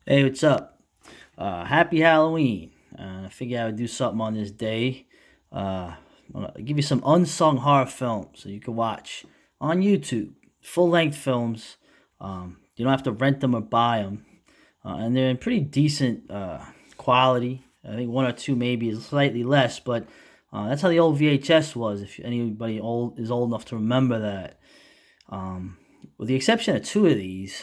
Hey, what's up? Happy Halloween. I figured I would do something on this day. I'll give you some unsung horror films so you can watch on YouTube. Full length films. You don't have to rent them or buy them. And they're in pretty decent quality. I think one or two maybe is slightly less, but that's how the old VHS was, if anybody old is old enough to remember that. Um, with the exception of two of these,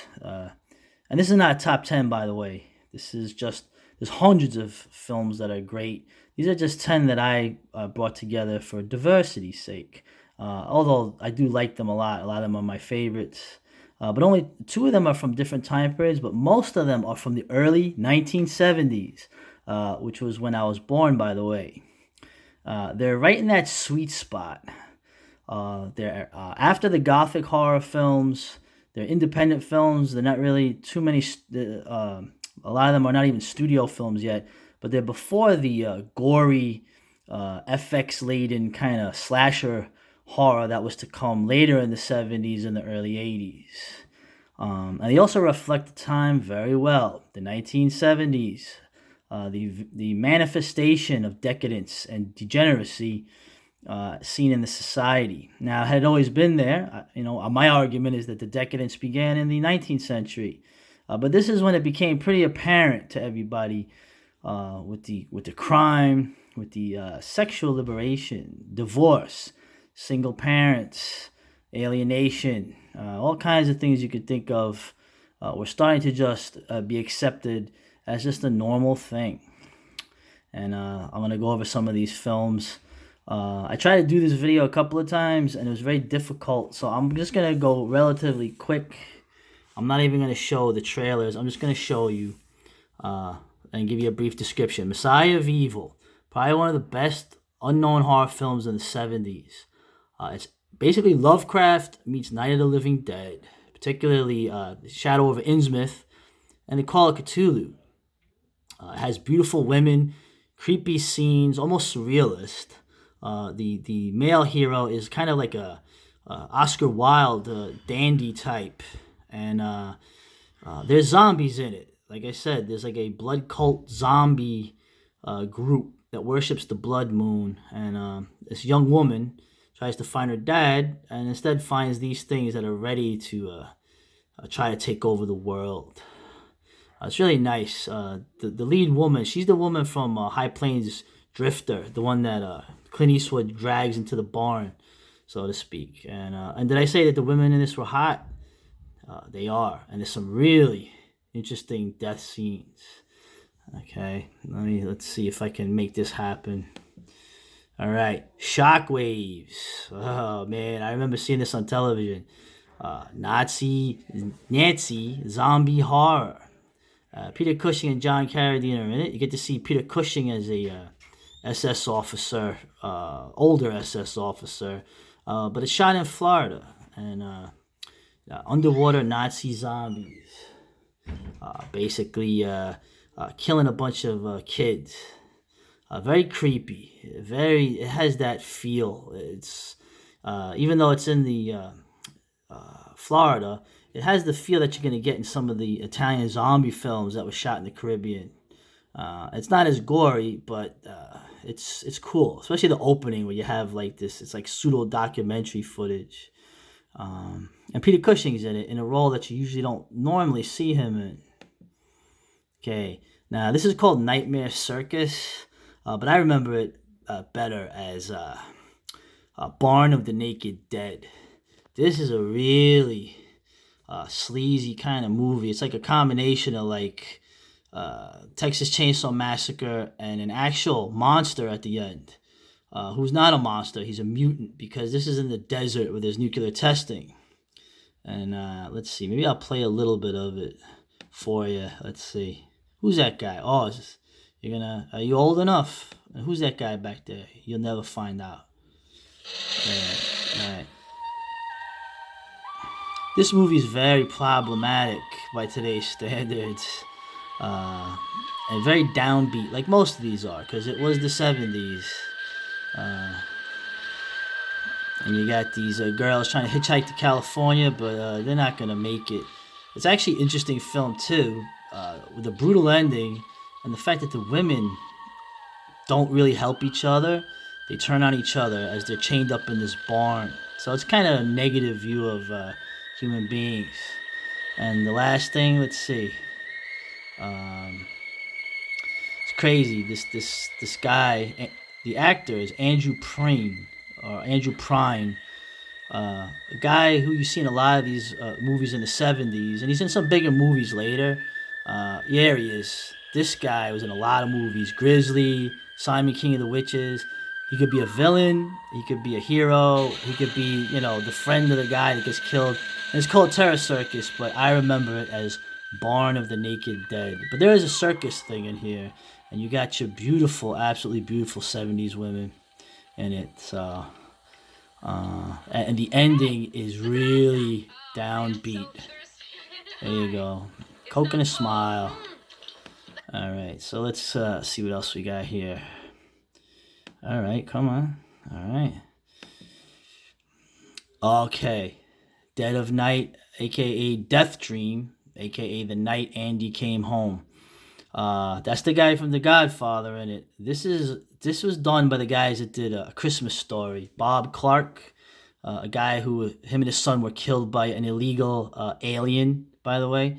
and this is not a top 10, by the way. This is just, there's hundreds of films that are great. These are just 10 that I brought together for diversity's sake. Although I do like them a lot. A lot of them are my favorites. But only two of them are from different time periods, but most of them are from the early 1970s, which was when I was born, by the way. They're right in that sweet spot. They're after the gothic horror films. They're independent films. They're not really too many. A lot of them are not even studio films yet, but they're before the gory, FX laden kind of slasher horror that was to come later in the 70s and the early 80s. And they also reflect the time very well. The 1970s, the manifestation of decadence and degeneracy seen in the society. Now, it had always been there. My argument is that the decadence began in the 19th century, but this is when it became pretty apparent to everybody with the crime, with the sexual liberation, divorce, single parents, alienation, all kinds of things you could think of. Were starting to just be accepted as just a normal thing. And I'm gonna go over some of these films. I tried to do this video a couple of times and it was very difficult, so I'm just gonna go relatively quick. I'm not even gonna show the trailers. I'm just gonna show you and give you a brief description. Messiah of Evil, probably one of the best unknown horror films in the 70s. It's basically Lovecraft meets Night of the Living Dead, particularly Shadow of Innsmouth and the Call of Cthulhu. It has beautiful women, creepy scenes, almost surrealist. The male hero is kind of like a Oscar Wilde dandy type, and there's zombies in it. Like I said, there's like a blood cult zombie group that worships the blood moon, and this young woman tries to find her dad, and instead finds these things that are ready to try to take over the world. It's really nice. The lead woman, she's the woman from High Plains Drifter, the one that Clint Eastwood drags into the barn, so to speak. And did I say that the women in this were hot? They are, and there's some really interesting death scenes. Okay, let's see if I can make this happen. All right, Shockwaves. Oh man, I remember seeing this on television. Nazi zombie horror. Peter Cushing and John Carradine are in it. You get to see Peter Cushing as a SS officer, older SS officer, but it's shot in Florida, and underwater Nazi zombies, basically killing a bunch of kids. Very creepy. It has that feel. It's even though it's in the Florida, it has the feel that you're going to get in some of the Italian zombie films that were shot in the Caribbean. It's not as gory, but it's cool, especially the opening where you have like this. It's like pseudo documentary footage, and Peter Cushing's in it in a role that you usually don't normally see him in. Okay, now this is called Nightmare Circus, but I remember it better as Barn of the Naked Dead. This is a really sleazy kind of movie. It's like a combination of like Texas Chainsaw Massacre and an actual monster at the end, who's not a monster. He's a mutant because this is in the desert where there's nuclear testing. And let's see, maybe I'll play a little bit of it for you. Let's see. Who's that guy? Oh, are you old enough? Who's that guy back there? You'll never find out. All right. This movie is very problematic by today's standards, and very downbeat, like most of these are, because it was the 70s. And you got these girls trying to hitchhike to California, but they're not going to make it. It's actually an interesting film, too. with a brutal ending, and the fact that the women don't really help each other. They turn on each other as they're chained up in this barn. So it's kind of a negative view of human beings. And the last thing, let's see. Um, it's crazy. This guy, the actor is Andrew Prine or Andrew Prine, a guy who you see in a lot of these movies in the '70s, and he's in some bigger movies later. Yeah, he is. This guy was in a lot of movies: Grizzly, Simon King of the Witches. He could be a villain. He could be a hero. He could be, the friend of the guy that gets killed. And it's called Terror Circus, but I remember it as Barn of the Naked Dead. But there is a circus thing in here, and you got your beautiful, absolutely beautiful '70s women in it. So. And the ending is really downbeat. There you go. Coke and a smile. All right, so let's see what else we got here. All right, come on. All right. Okay. Dead of Night, a.k.a. Death Dream, a.k.a. the night Andy came home. That's the guy from The Godfather in it. This was done by the guys that did A Christmas Story. Bob Clark, a guy who him and his son were killed by an illegal alien. By the way,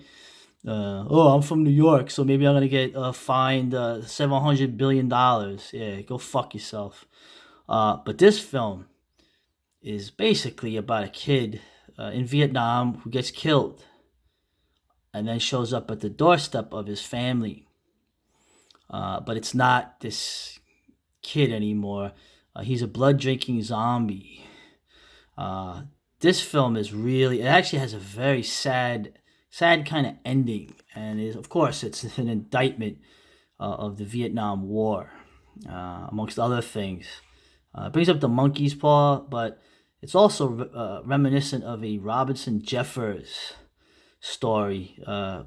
I'm from New York, so maybe I'm gonna get fined $700 billion. Yeah, go fuck yourself. But this film is basically about a kid in Vietnam who gets killed and then shows up at the doorstep of his family. But it's not this kid anymore. He's a blood drinking zombie. This film is really, it actually has a very sad kind of ending. And of course, it's an indictment of the Vietnam War, amongst other things. It brings up the monkey's paw, but it's also reminiscent of a Robinson Jeffers story,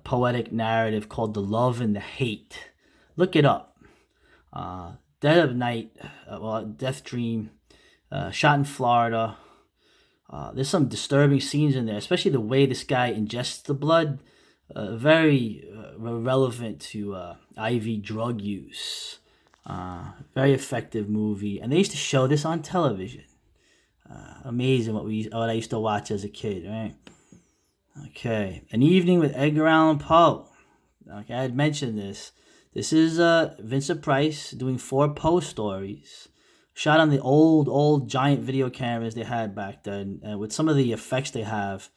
poetic narrative called The Love and the Hate. Look it up. Dead of Night, Death Dream, shot in Florida. There's some disturbing scenes in there, especially the way this guy ingests the blood. Very relevant to IV drug use. Very effective movie, and they used to show this on television. Amazing what I used to watch as a kid, right? Okay, An Evening with Edgar Allan Poe. Okay, I had mentioned this. This is Vincent Price doing 4 Poe stories, shot on the old giant video cameras they had back then, with some of the effects they have.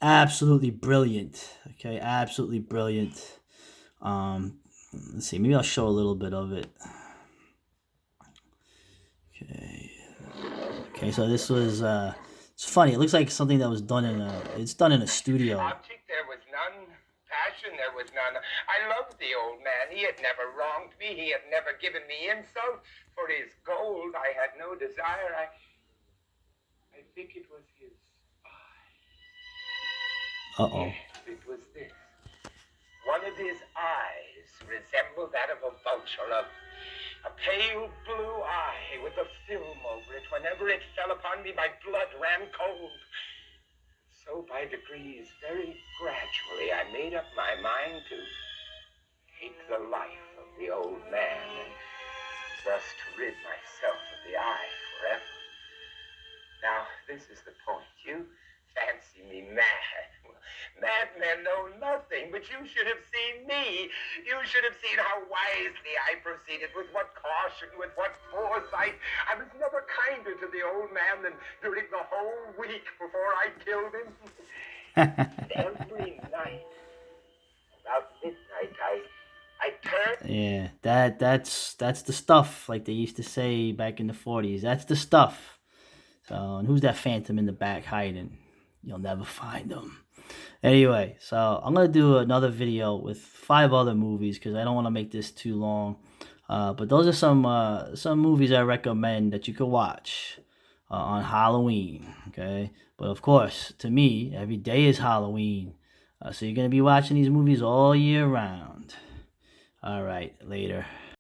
Absolutely brilliant. Okay, absolutely brilliant. Let's see, maybe I'll show a little bit of it. Okay, so this was, it's funny. It looks like something that was done it's done in a studio. Object there was none, passion there was none. I loved the old man. He had never wronged me. He had never given me insult. For his gold I had no desire. I think it was his eye. Uh-oh. Yes, it was this. One of his eyes resembled that of a vulture, a pale blue eye with a film over it. Whenever it fell upon me, my blood ran cold. So by degrees, very gradually, I made up my mind to take the life of the old man and thus to rid myself of the eye forever. Now, this is the point. You fancy me mad. Madmen know nothing, but you should have seen me. You should have seen how wisely I proceeded, with what caution, with what foresight. I was never kinder to the old man than during the whole week before I killed him. Every night, about midnight, I turned. Yeah, that's the stuff, like they used to say back in the '40s. That's the stuff. So, and who's that phantom in the back hiding? You'll never find them. Anyway, so I'm gonna do another video with 5 other movies because I don't want to make this too long. But those are some movies I recommend that you could watch on Halloween. Okay, but of course, to me, every day is Halloween. So you're gonna be watching these movies all year round. All right, later.